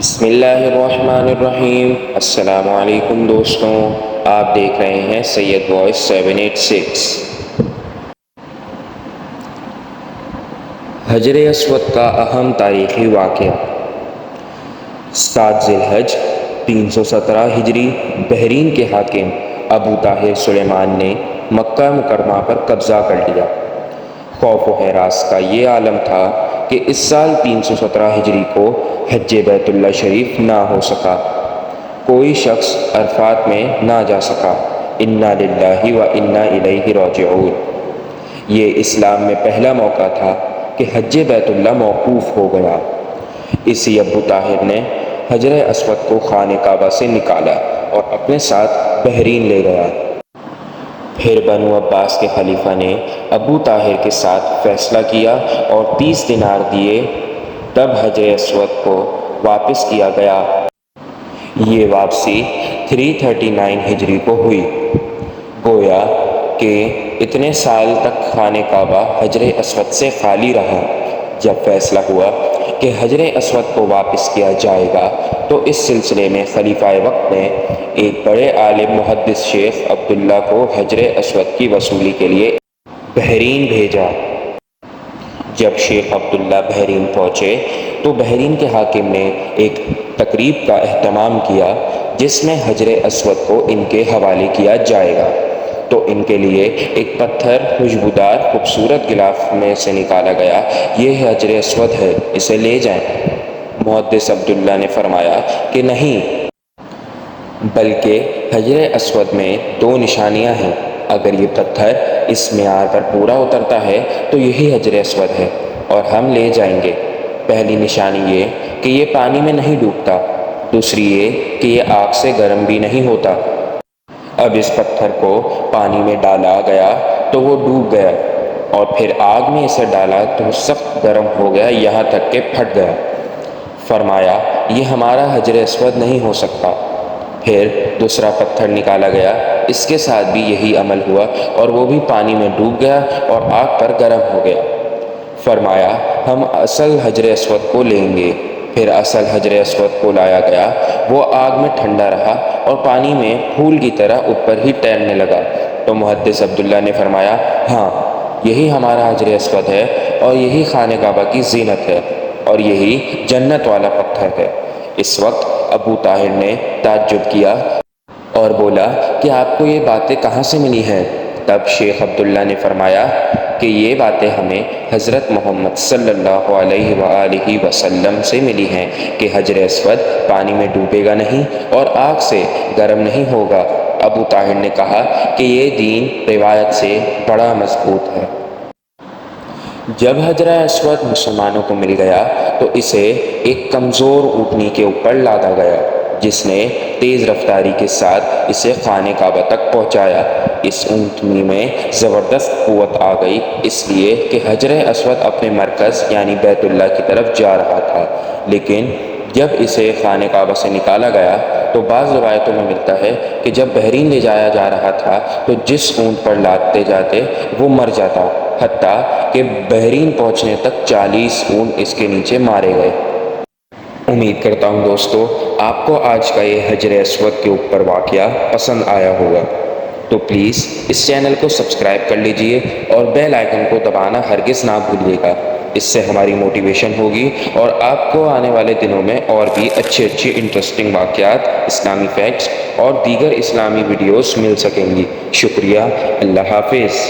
بسم اللہ الرحمن الرحیم۔ السلام علیکم دوستوں، آپ دیکھ رہے ہیں سید وائس 786۔ حجر اسود کا اہم تاریخی واقعہ۔ 7 ذی الحج 317 ہجری بحرین کے حاکم ابو طاہر سلیمان نے مکہ مکرمہ پر قبضہ کر لیا۔ خوف و ہراس کا یہ عالم تھا کہ اس سال 317 ہجری کو حج بیت اللہ شریف نہ ہو سکا، کوئی شخص عرفات میں نہ جا سکا۔ انا للہ و انا الیہ راجعون۔ یہ اسلام میں پہلا موقع تھا کہ حج بیت اللہ موقوف ہو گیا۔ اسی ابو طاہر نے حجر اسود کو خانہ کعبہ سے نکالا اور اپنے ساتھ بحرین لے گیا۔ پھر بنو عباس کے خلیفہ نے ابو طاہر کے ساتھ فیصلہ کیا اور 30 دینار دیے، تب حجر اسود کو واپس کیا گیا۔ یہ واپسی 339 ہجری کو ہوئی۔ گویا کہ اتنے سال تک خانہ کعبہ حجر اسود سے خالی رہا۔ جب فیصلہ ہوا کہ حجر اسود کو واپس کیا جائے گا تو اس سلسلے میں خلیفہ وقت نے ایک بڑے عالم محدث شیخ عبداللہ کو حجر اسود کی وصولی کے لیے بحرین بھیجا۔ جب شیخ عبداللہ بحرین پہنچے تو بحرین کے حاکم نے ایک تقریب کا اہتمام کیا جس میں حجر اسود کو ان کے حوالے کیا جائے گا۔ تو ان کے لیے ایک پتھر خوشبودار خوبصورت غلاف میں سے نکالا گیا۔ یہ حجر اسود ہے، اسے لے جائیں۔ محدث عبداللہ نے فرمایا کہ نہیں، بلکہ حجر اسود میں 2 نشانیاں ہیں۔ اگر یہ پتھر اس معیار پر پورا اترتا ہے تو یہی حجر اسود ہے اور ہم لے جائیں گے۔ پہلی نشانی یہ کہ یہ پانی میں نہیں ڈوبتا، دوسری یہ کہ یہ آگ سے گرم بھی نہیں ہوتا۔ اب اس پتھر کو پانی میں ڈالا گیا تو وہ ڈوب گیا، اور پھر آگ میں اسے ڈالا تو سخت گرم ہو گیا، یہاں تک کہ پھٹ گیا۔ فرمایا یہ ہمارا حجر اسود نہیں ہو سکتا۔ پھر دوسرا پتھر نکالا گیا، اس کے ساتھ بھی یہی عمل ہوا اور وہ بھی پانی میں ڈوب گیا اور آگ پر گرم ہو گیا۔ فرمایا ہم اصل حجر اسود کو لیں گے۔ پھر اصل حجر اسود کو لایا گیا، وہ آگ میں ٹھنڈا رہا اور پانی میں پھول کی طرح اوپر ہی تیرنے لگا۔ تو محدث عبداللہ نے فرمایا ہاں، یہی ہمارا حجر اسود ہے اور یہی خانہ کعبہ کی زینت ہے اور یہی جنت والا پتھر ہے۔ اس وقت ابو طاہر نے تعجب کیا اور بولا کہ آپ کو یہ باتیں کہاں سے ملی ہیں؟ تب شیخ عبداللہ نے فرمایا کہ یہ باتیں ہمیں حضرت محمد صلی اللہ علیہ وآلہ وسلم سے ملی ہیں کہ حجر اسود پانی میں ڈوبے گا نہیں اور آگ سے گرم نہیں ہوگا۔ ابو طاہر نے کہا کہ یہ دین روایت سے بڑا مضبوط ہے۔ جب حجر اسود مسلمانوں کو مل گیا تو اسے ایک کمزور اونٹنی کے اوپر لادا گیا، جس نے تیز رفتاری کے ساتھ اسے خانہ کعبہ تک پہنچایا۔ اس اونٹنی میں زبردست قوت آ گئی، اس لیے کہ حجر اسود اپنے مرکز یعنی بیت اللہ کی طرف جا رہا تھا۔ لیکن جب اسے خانہ کعبہ سے نکالا گیا تو بعض روایتوں میں ملتا ہے کہ جب بحرین لے جایا جا رہا تھا تو جس اونٹ پر لادتے جاتے وہ مر جاتا، حتیٰ کہ بحرین پہنچنے تک 40 اونٹ اس کے نیچے مارے گئے۔ امید کرتا ہوں دوستو آپ کو آج کا یہ حجر اسود کے اوپر واقعہ پسند آیا ہوگا، تو پلیز اس چینل کو سبسکرائب کر لیجئے اور بیل آئیکن کو دبانا ہرگز نہ بھولیے گا۔ اس سے ہماری موٹیویشن ہوگی اور آپ کو آنے والے دنوں میں اور بھی اچھے انٹرسٹنگ واقعات، اسلامی فیکٹس اور دیگر اسلامی ویڈیوز مل سکیں گی۔ شکریہ، اللہ حافظ۔